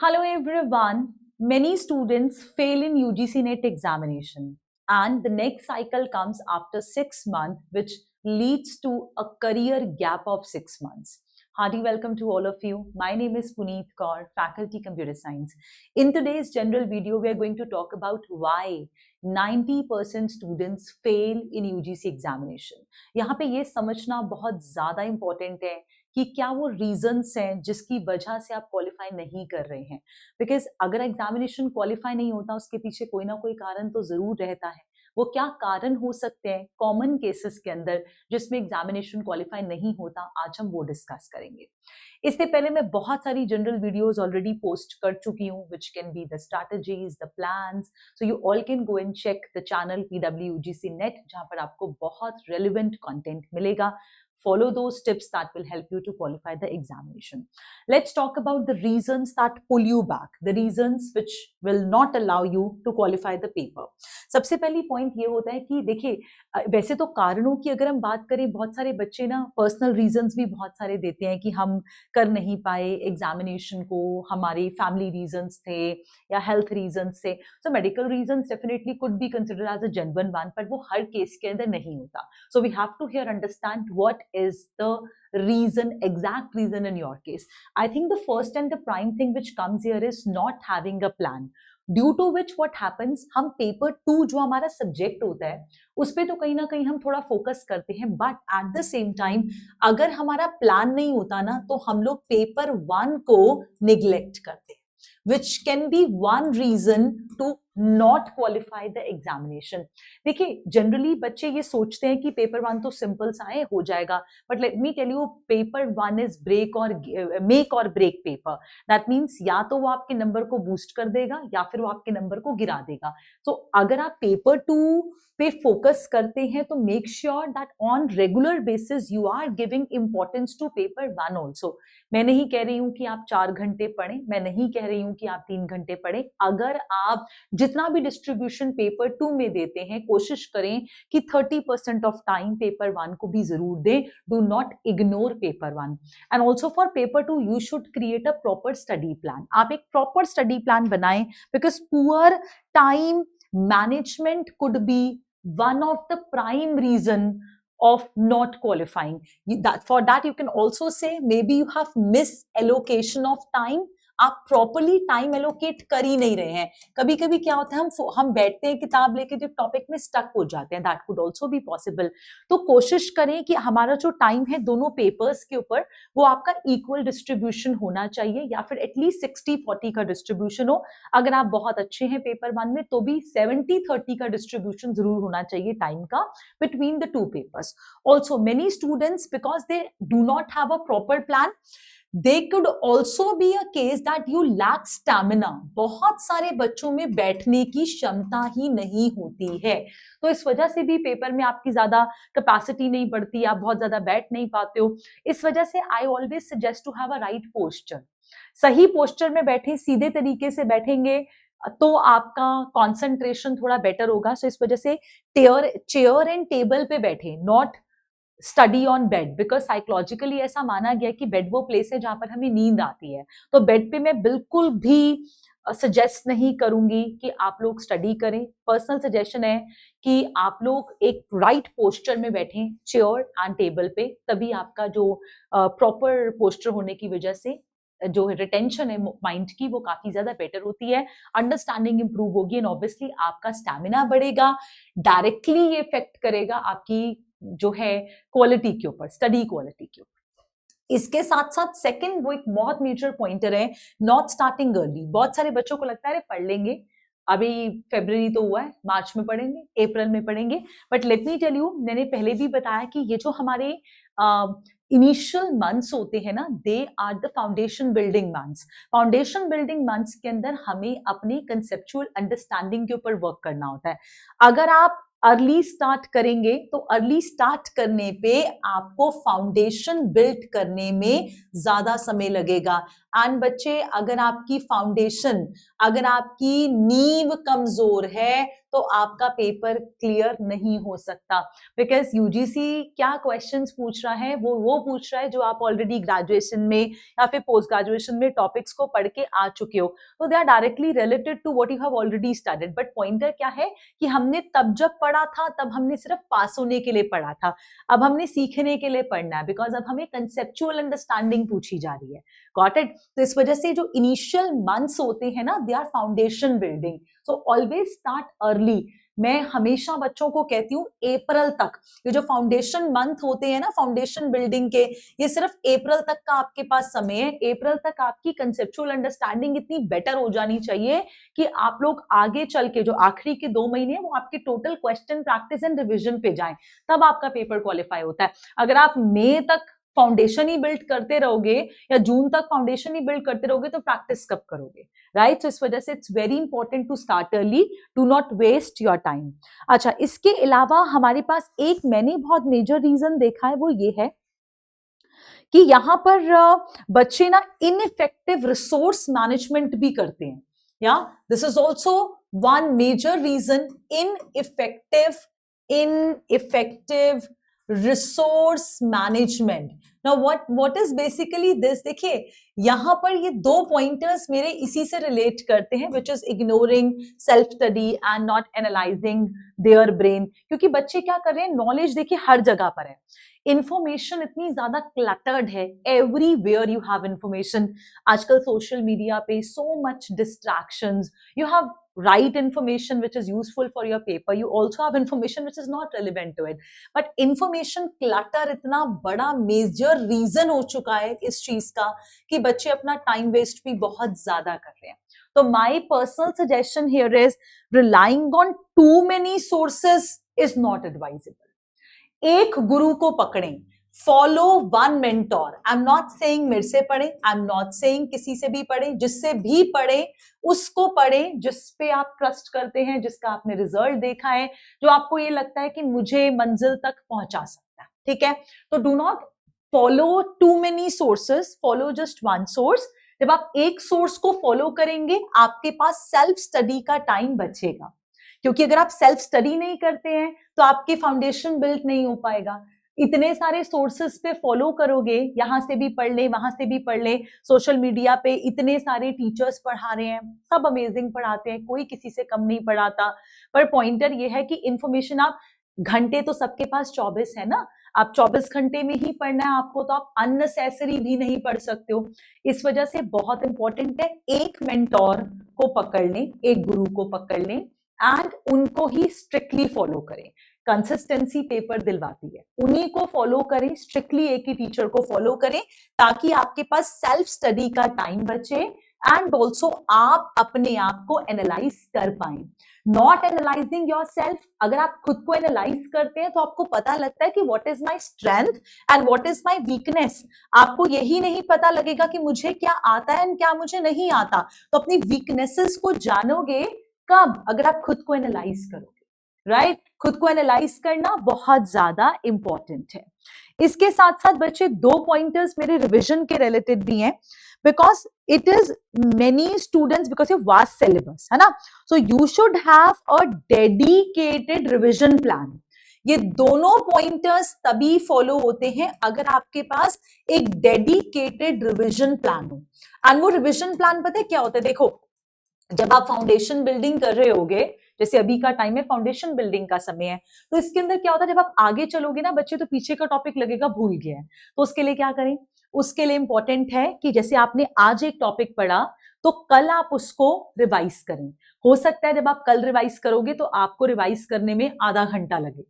Hello everyone. Many students fail in UGC NET examination and the next cycle comes after 6 months which leads to a career gap of 6 months. Hearty welcome to all of you. My name is Puneet Kaur, Faculty Computer Science. In today's general video, we are going to talk about why 90% students fail in UGC examination. यहाँ पे ये समझना बहुत ज़्यादा important है कि क्या वो रीजंस हैं जिसकी वजह से आप क्वालिफाई नहीं कर रहे हैं। बिकॉज अगर एग्जामिनेशन क्वालिफाई नहीं होता उसके पीछे कोई ना कोई कारण तो जरूर रहता है। वो क्या कारण हो सकते हैं कॉमन केसेस के अंदर जिसमें एग्जामिनेशन क्वालिफाई नहीं होता, आज हम वो डिस्कस करेंगे। इससे पहले मैं बहुत सारी जनरल वीडियोस ऑलरेडी पोस्ट कर चुकी हूँ which can be the strategies, the plans, so you all can go and check the channel PWUGC net, जहां पर आपको बहुत रेलिवेंट कंटेंट मिलेगा। Follow those tips that will help you to qualify the examination. Let's talk about the reasons that pull you back, the reasons which will not allow you to qualify the paper. सबसे पहली point ये होता है कि देखिए वैसे तो कारणों की अगर हम बात करें, बहुत सारे बच्चे ना पर्सनल रीजंस भी बहुत सारे देते हैं कि हम कर नहीं पाए एग्जामिनेशन को, हमारे फैमिली रीजंस थे या हेल्थ रीजंस थे। So medical reasons definitely could be considered as a genuine one, पर वो हर केस के अंदर नहीं होता। So we have to here understand what is the exact reason in your case. I think the first and the prime thing which comes here is not having a plan, due to which what happens, हम paper 2 जो हमारा subject होता है उस पे तो कहीं ना कहीं हम थोड़ा फोकस करते हैं, but at the same time अगर हमारा प्लान नहीं होता ना तो हम लोग पेपर 1 को निग्लेक्ट करते हैं, which can be one reason to not qualify the examination. देखिए जनरली बच्चे ये सोचते हैं कि पेपर 1 तो सिंपल सा है, हो जाएगा, but let me tell you paper 1 is make और ब्रेक पेपर। दैट मीन्स या तो वो आपके नंबर को बूस्ट कर देगा या फिर वो आपके नंबर को गिरा देगा। तो अगर आप पेपर 2 पे फोकस करते हैं तो make sure that on regular basis you are giving importance to paper 1 also. मैं नहीं कह रही हूं कि आप 4 घंटे पढ़ें, मैं नहीं कह रही हूं कि आप 3 घंटे पढ़ें। अगर आप जितना भी डिस्ट्रीब्यूशन पेपर 2 में देते हैं, कोशिश करें कि 30% ऑफ टाइम पेपर 1 को भी जरूर दें। Do not ignore paper 1 and also for paper 2 you should create a proper study plan. आप एक प्रॉपर स्टडी प्लान बनाएं, because poor time management could be one of the prime reason of not qualifying. For that you can also say maybe you have misallocation of time. आप properly time allocate कर ही नहीं रहे हैं। कभी कभी क्या होता है, हम बैठते हैं किताब लेके जो टॉपिक में स्टक हो जाते हैं, that could also be possible. तो कोशिश करें कि हमारा जो टाइम है दोनों पेपर्स के ऊपर वो आपका इक्वल डिस्ट्रीब्यूशन होना चाहिए, या फिर एटलीस्ट 60-40 का डिस्ट्रीब्यूशन हो। अगर आप बहुत अच्छे हैं पेपर 1 में तो भी 70-30 का डिस्ट्रीब्यूशन जरूर होना चाहिए टाइम का between the 2 papers. Also many students because they do not have a proper plan, they could also be a case that you lack stamina. बहुत सारे बच्चों में बैठने की क्षमता ही नहीं होती है, तो इस वजह से भी पेपर में आपकी ज्यादा कैपेसिटी नहीं बढ़ती, आप बहुत ज्यादा बैठ नहीं पाते हो। इस वजह से I always suggest to have a right posture. सही पोस्चर में बैठे, सीधे तरीके से बैठेंगे तो आपका कॉन्सेंट्रेशन थोड़ा बेटर होगा। सो इस वजह से चेयर एंड टेबल पे बैठे, not study on bed, because psychologically ऐसा माना गया कि बेड वो प्लेस है जहां पर हमें नींद आती है। तो बेड पे मैं बिल्कुल भी सजेस्ट नहीं करूंगी कि आप लोग स्टडी करें। पर्सनल सजेशन है कि आप लोग एक राइट पोस्चर में बैठें, चेयर एंड टेबल पे, तभी आपका जो प्रॉपर पोस्चर होने की वजह से जो रिटेंशन है माइंड की वो काफी ज्यादा बेटर होती है, अंडरस्टैंडिंग इंप्रूव होगी एंड ऑब्वियसली आपका स्टैमिना बढ़ेगा। डायरेक्टली ये इफेक्ट करेगा आपकी जो है क्वालिटी के ऊपर, स्टडी क्वालिटी के ऊपर। इसके साथ साथ सेकंड वो एक बहुत मेजर पॉइंटर है, नॉट स्टार्टिंग अर्ली। बहुत सारे बच्चों को लगता है अरे पढ़ लेंगे, अभी फरवरी तो हुआ है, मार्च में पढ़ेंगे, अप्रैल में पढ़ेंगे, but let me tell you, मैंने पहले भी बताया कि ये जो हमारे इनिशियल मंथ्स होते हैं ना, they are the foundation building months. Foundation building months के अंदर हमें अपनी कंसेप्चुअल अंडरस्टैंडिंग के ऊपर वर्क करना होता है। अगर आप अर्ली स्टार्ट करेंगे तो अर्ली स्टार्ट करने पे आपको फाउंडेशन बिल्ड करने में ज्यादा समय लगेगा। एंड बच्चे अगर आपकी फाउंडेशन, अगर आपकी नींव कमजोर है तो आपका पेपर क्लियर नहीं हो सकता, बिकॉज यूजीसी क्या क्वेश्चंस पूछ रहा है, वो पूछ रहा है जो आप ऑलरेडी ग्रेजुएशन में या फिर पोस्ट ग्रेजुएशन में टॉपिक्स को पढ़ के आ चुके हो, तो they are directly related to what you have already studied. But pointer क्या है कि हमने तब जब पढ़ा था तब हमने सिर्फ पास होने के लिए पढ़ा था, अब हमने सीखने के लिए पढ़ना है, बिकॉज अब हमें कंसेप्चुअल अंडरस्टैंडिंग पूछी जा रही है। Got it? तो इस वजह से जो इनिशियल मंथ्स होते हैं ना, they are foundation building, so always start early. मैं हमेशा बच्चों को कहती हूँ अप्रैल तक, ये जो फाउंडेशन मंथ होते हैं ना फाउंडेशन बिल्डिंग के, ये सिर्फ अप्रैल तक का आपके पास समय है। अप्रैल तक आपकी कंसेप्चुअल अंडरस्टैंडिंग इतनी बेटर हो जानी चाहिए कि आप लोग आगे चल के जो आखिरी के 2 महीने वो आपके total question practice and revision पे जाएं, तब आपका पेपर क्वालिफाई होता है। अगर आप मई तक फाउंडेशन ही बिल्ड करते रहोगे या जून तक फाउंडेशन ही बिल्ड करते रहोगे तो प्रैक्टिस कब करोगे, राइट? तो इस वजह से it's very important to start early, do not waste your time. अच्छा, इसके अलावा हमारे पास एक मैंने बहुत मेजर रीजन देखा है, वो ये है कि यहां पर बच्चे ना इनइफेक्टिव रिसोर्स मैनेजमेंट भी करते हैं। या this is also one major reason, ineffective resource management. Now what is basically this? देखिए यहां पर ये 2 पॉइंटर्स मेरे इसी से रिलेट करते हैं, which is ignoring self study and not analysing their brain. क्योंकि बच्चे क्या कर रहे हैं, नॉलेज देखिए हर जगह पर है, इंफॉर्मेशन इतनी ज्यादा क्लटर्ड है, एवरीवेयर यू हैव इंफॉर्मेशन। आजकल सोशल मीडिया पे so much distractions, you have right information which is useful for your paper, you also have information which is not relevant to it, but information clutter इतना बड़ा major reason हो चुका है इस चीज का कि बच्चे अपना टाइम वेस्ट भी बहुत ज्यादा कर रहे हैं। तो my personal suggestion here is relying on too many sources is not advisable। एक गुरु को पकड़ें, follow one mentor. I am not saying मेरे से पढ़े, आई एम नॉट सेइंग किसी से भी पढ़े, जिससे भी पढ़े उसको पढ़े जिस पे आप ट्रस्ट करते हैं, जिसका आपने रिजल्ट देखा है, जो आपको ये लगता है कि मुझे मंजिल तक पहुंचा सकता है, ठीक है? तो do not follow too many sources, follow just one source. जब आप एक सोर्स को फॉलो करेंगे आपके पास सेल्फ स्टडी का टाइम बचेगा, क्योंकि अगर आप सेल्फ स्टडी नहीं करते हैं तो आपके फाउंडेशन बिल्ड नहीं हो पाएगा। इतने सारे सोर्सेस पे फॉलो करोगे, यहां से भी पढ़ ले, वहां से भी पढ़ ले, सोशल मीडिया पे इतने सारे टीचर्स पढ़ा रहे हैं, सब अमेजिंग पढ़ाते हैं, कोई किसी से कम नहीं पढ़ाता, पर पॉइंटर ये है कि इंफॉर्मेशन आप घंटे तो सबके पास 24 है ना, आप 24 घंटे में ही पढ़ना है आपको, तो आप अननेसेसरी भी नहीं पढ़ सकते हो। इस वजह से बहुत इंपॉर्टेंट है एक मेंटोर को पकड़ लें, एक गुरु को पकड़ लें एंड उनको ही स्ट्रिक्टली फॉलो करें। कंसिस्टेंसी पेपर दिलवाती है, उन्हीं को फॉलो करें, स्ट्रिक्टली एक ही टीचर को फॉलो करें, ताकि आपके पास सेल्फ स्टडी का टाइम बचे एंड ऑल्सो आप अपने आप को एनालाइज कर पाए। नॉट एनालाइजिंग योर सेल्फ, अगर आप खुद को एनालाइज करते हैं तो आपको पता लगता है कि what is my strength and what is my weakness. आपको यही नहीं पता लगेगा कि मुझे क्या आता है एंड क्या मुझे नहीं आता, तो अपनी वीकनेसेस को जानोगे कब? अगर आप खुद को एनालाइज करोगे, राइट? खुद को एनालाइज करना बहुत ज्यादा इंपॉर्टेंट है। इसके साथ साथ बच्चे 2 पॉइंटर्स मेरे रिवीजन के रिलेटेड भी हैं, because it is many students, because of vast syllabus है ना, so you should have a dedicated revision plan. ये दोनों पॉइंटर्स तभी फॉलो होते हैं अगर आपके पास एक डेडिकेटेड रिवीजन प्लान हो। एंड वो रिवीजन प्लान पता है क्या होता है? देखो, जब आप फाउंडेशन बिल्डिंग कर रहे होगे, जैसे अभी का टाइम है फाउंडेशन बिल्डिंग का समय है, तो इसके अंदर क्या होता है, जब आप आगे चलोगे ना बच्चे, तो पीछे का टॉपिक लगेगा भूल गया है। तो उसके लिए क्या करें? उसके लिए इंपॉर्टेंट है कि जैसे आपने आज एक टॉपिक पढ़ा तो कल आप उसको रिवाइज करें। हो सकता है जब आप कल रिवाइज करोगे तो आपको रिवाइज करने में आधा घंटा लगे,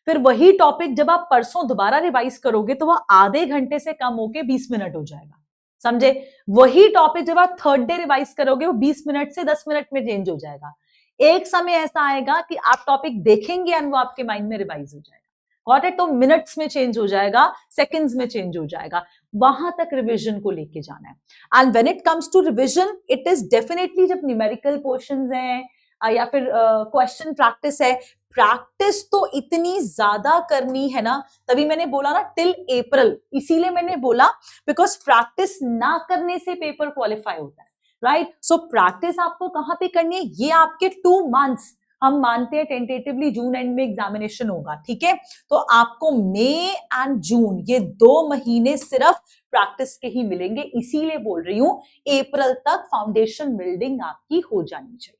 फिर वही टॉपिक जब आप परसों दोबारा रिवाइज करोगे तो वह आधे घंटे से कम होके 20 मिनट हो जाएगा, समझे? वही टॉपिक जब आप थर्ड डे रिवाइज करोगे वो 20 मिनट से 10 मिनट में चेंज हो जाएगा। एक समय ऐसा आएगा कि आप टॉपिक देखेंगे एंड वो आपके माइंड में रिवाइज हो जाएगा। Got it? तो मिनट्स में चेंज हो जाएगा, सेकंड्स में चेंज हो जाएगा। वहां तक रिवीजन को लेके जाना है। And when it comes to revision, it is definitely जब न्यूमेरिकल पोर्शंस हैं या फिर क्वेश्चन प्रैक्टिस है, प्रैक्टिस तो इतनी ज्यादा करनी है ना, तभी मैंने बोला ना टिल अप्रैल, इसीलिए मैंने बोला बिकॉज प्रैक्टिस ना करने से पेपर क्वालिफाई होता है, राइट। सो प्रैक्टिस आपको कहां पे करनी है, ये आपके 2 मंथ्स, हम मानते हैं टेंटेटिवली जून एंड में एग्जामिनेशन होगा, ठीक है, तो आपको मई एंड जून ये 2 महीने सिर्फ प्रैक्टिस के ही मिलेंगे, इसीलिए बोल रही हूं अप्रैल तक फाउंडेशन बिल्डिंग आपकी हो जानी चाहिए।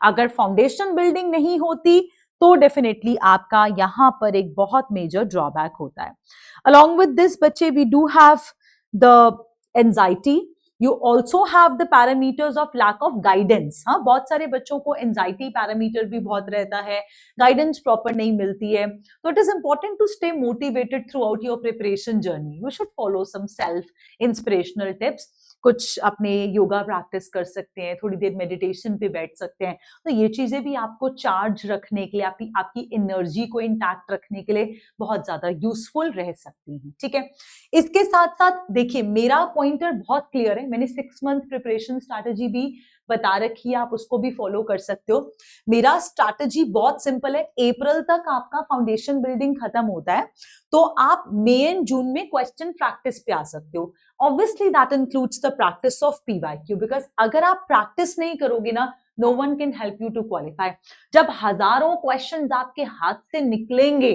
अगर फाउंडेशन बिल्डिंग नहीं होती तो डेफिनेटली आपका यहां पर एक बहुत मेजर ड्रॉबैक होता है। अलॉन्ग विद दिस बच्चे we do have the anxiety, you also have the parameters of lack of guidance. हाँ, बहुत सारे बच्चों को एंजाइटी पैरामीटर भी बहुत रहता है, गाइडेंस प्रॉपर नहीं मिलती है, तो it is important to stay motivated through your preparation journey. You should follow some self inspirational tips, कुछ अपने योगा प्रैक्टिस कर सकते हैं, थोड़ी देर मेडिटेशन पे बैठ सकते हैं, तो ये चीजें भी आपको चार्ज रखने के लिए, आपकी एनर्जी को इंटैक्ट रखने के लिए बहुत ज्यादा यूजफुल रह सकती हैं, ठीक है। इसके साथ साथ देखिए मेरा पॉइंटर बहुत क्लियर है, मैंने 6 मंथ प्रिपरेशन स्ट्रैटेजी भी बता रखी है, आप उसको भी फॉलो कर सकते हो। मेरा स्ट्रैटेजी बहुत सिंपल है, अप्रैल तक आपका फाउंडेशन बिल्डिंग खत्म होता है, तो आप मई एंड जून में क्वेश्चन प्रैक्टिस पे आ सकते हो। Obviously that includes the practice of PYQ, because अगर आप प्रैक्टिस नहीं करोगे ना, no one can help you to qualify. जब हजारों क्वेश्चंस आपके हाथ से निकलेंगे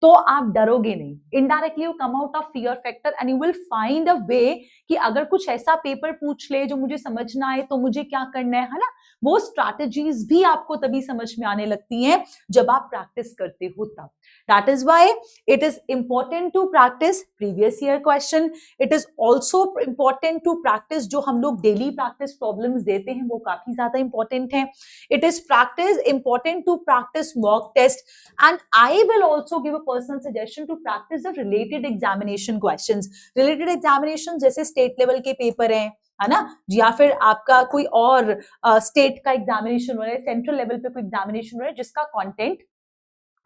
तो आप डरोगे नहीं, indirectly you come out of fear factor and you will find a way कि अगर कुछ ऐसा पेपर पूछ ले जो मुझे समझ ना आए तो मुझे क्या करना है ना। वो स्ट्रैटेजीज भी आपको तभी समझ में आने लगती हैं जब आप प्रैक्टिस करते हो तब। That is why it is important to practice previous year question, it is also important to practice जो हम लोग डेली प्रैक्टिस प्रॉब्लम्स देते हैं वो काफी ज्यादा इंपॉर्टेंट है। It is practice important to practice mock test, and I will also give a personal suggestion to practice the related examination questions. Related examination जैसे स्टेट लेवल के पेपर हैं, है ना, या फिर आपका कोई और स्टेट का एग्जामिनेशन हो रहा है, सेंट्रल लेवल पे कोई एग्जामिनेशन हो रहा है जिसका कंटेंट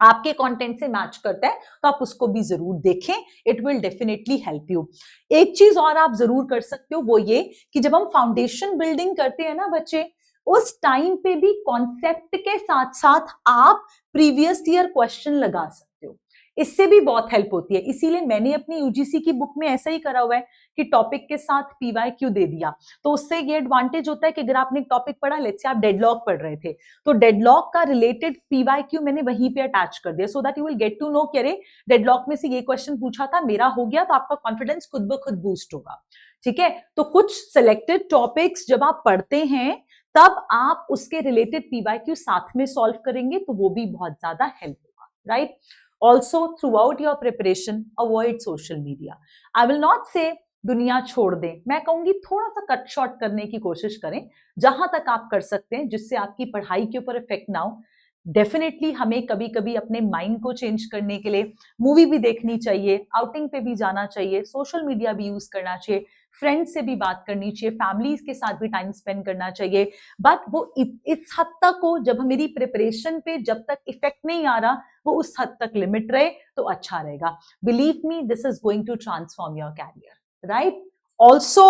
आपके कंटेंट से मैच करता है, तो आप उसको भी जरूर देखें, it will definitely help you. एक चीज और आप जरूर कर सकते हो, वो ये कि जब हम फाउंडेशन बिल्डिंग करते हैं ना बच्चे, उस टाइम पे भी कॉन्सेप्ट के साथ साथ आप प्रीवियस ईयर क्वेश्चन लगा सकते हो, इससे भी बहुत हेल्प होती है। इसीलिए मैंने अपनी यूजीसी की बुक में ऐसा ही करा हुआ है कि टॉपिक के साथ पीवाईक्यू दे दिया, तो उससे ये एडवांटेज होता है कि अगर आपने एक टॉपिक पढ़ा, लेट्स से आप डेडलॉक पढ़ रहे थे, तो डेडलॉक का रिलेटेड पीवाईक्यू मैंने वहीं पे अटैच कर दिया, so that you will get to know कि अरे डेडलॉक में से ये क्वेश्चन पूछा था, मेरा हो गया, तो आपका कॉन्फिडेंस खुद ब खुद बूस्ट होगा, ठीक है। तो कुछ सिलेक्टेड टॉपिक्स जब आप पढ़ते हैं तब आप उसके रिलेटेड पीवाईक्यू साथ में सॉल्व करेंगे, तो वो भी बहुत ज्यादा हेल्प होगा, right. Also, throughout your preparation, avoid social media. I will not say दुनिया छोड़ दें, मैं कहूंगी थोड़ा सा कट शॉर्ट करने की कोशिश करें जहां तक आप कर सकते हैं, जिससे आपकी पढ़ाई के ऊपर इफेक्ट ना हो। डेफिनेटली हमें कभी कभी अपने माइंड को चेंज करने के लिए मूवी भी देखनी चाहिए, आउटिंग पे भी जाना चाहिए, सोशल मीडिया भी यूज करना चाहिए, फ्रेंड्स से भी बात करनी चाहिए, फैमिलीज के साथ भी टाइम स्पेंड करना चाहिए, बट वो इस हद तक हो जब मेरी प्रिपरेशन पे जब तक इफेक्ट नहीं आ रहा, वो उस हद तक लिमिट रहे तो अच्छा रहेगा। Believe me, this is going to transform your career, right? Also,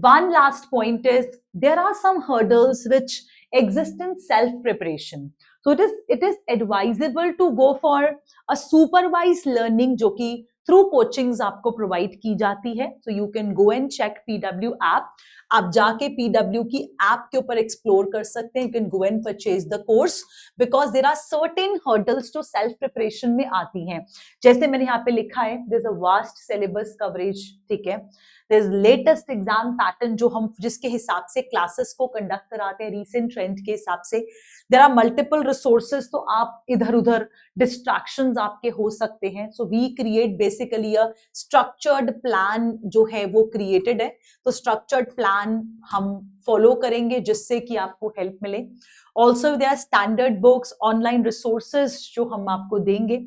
one last point is there are some hurdles which exist in self preparation. So it is advisable to go for a supervised learning जो कि through coachings आपको provide की जाती है। So you can go and check PW app, आप जाके PW की app के ऊपर एक्सप्लोर कर सकते हैं, you can go and purchase the course, because there are certain hurdles जो सेल्फ प्रिपरेशन में आती हैं। जैसे मैंने यहाँ पे लिखा है, there is a vast syllabus coverage, ठीक है, there is latest exam pattern जो हम जिसके हिसाब से क्लासेस को कंडक्ट कराते हैं रीसेंट ट्रेंड के हिसाब से, देयर आर मल्टीपल रिसोर्सेज, तो आप इधर उधर डिस्ट्रैक्शंस आपके हो सकते हैं। So we create basically a structured plan जो है वो क्रिएटेड है, तो स्ट्रक्चर्ड प्लान हम फॉलो करेंगे जिससे कि आपको हेल्प मिले। Also there are standard books, online resources जो हम आपको देंगे।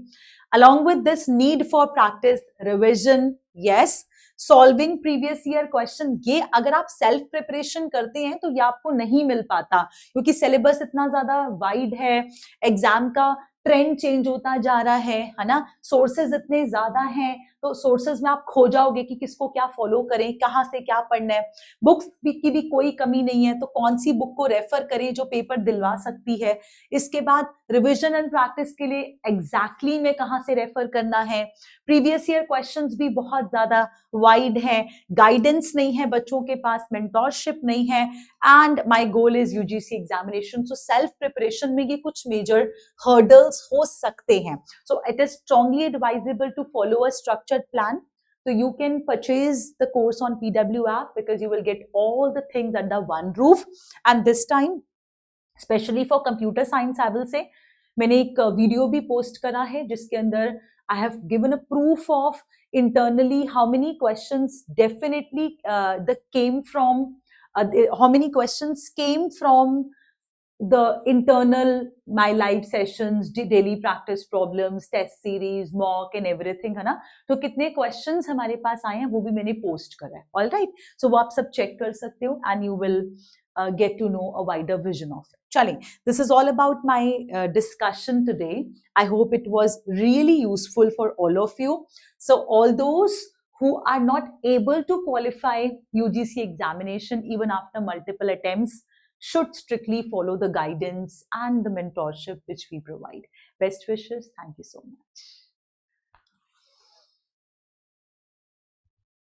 Along with this need for practice, revision, yes, solving previous year question, ये अगर आप सेल्फ प्रिपरेशन करते हैं तो ये आपको नहीं मिल पाता, क्योंकि सिलेबस इतना ज्यादा वाइड है, एग्जाम का ट्रेंड चेंज होता जा रहा है ना, सोर्सेज इतने ज्यादा हैं तो सोर्सेज में आप खो जाओगे कि किसको क्या फॉलो करें, कहाँ से क्या पढ़ना है। बुक्स की भी कोई कमी नहीं है, तो कौन सी बुक को रेफर करें जो पेपर दिलवा सकती है। इसके बाद रिविजन एंड प्रैक्टिस के लिए एग्जैक्टली में कहाँ से रेफर करना है। प्रीवियस ईयर क्वेश्चंस भी बहुत ज्यादा वाइड है, गाइडेंस नहीं है बच्चों के पास, मेंटोरशिप नहीं है, and my goal is UGC examination. So self preparation में ये कुछ मेजर हर्डल्स हो सकते हैं। So it is strongly advisable to follow a structured plan. So you can purchase the course on PW app because you will get all the things under one roof. And this time, especially for computer science, I will say, मैंने एक video भी post करा है जिसके अंदर I have given a proof of internally how many questions definitely that came from how many questions came from the internal my live sessions, daily practice problems, test series, mock and everything, है ना। तो कितने questions हमारे पास आए हैं वो भी मैंने पोस्ट करा है। ऑल राइट, सो वो आप सब चेक कर सकते हो and you will get to know a wider vision of it. Chale, this is all about my discussion today. I hope it was really useful for all of you. So all those who are not able to qualify UGC examination even after multiple attempts should strictly follow the guidance and the mentorship which we provide. Best wishes. Thank you so much.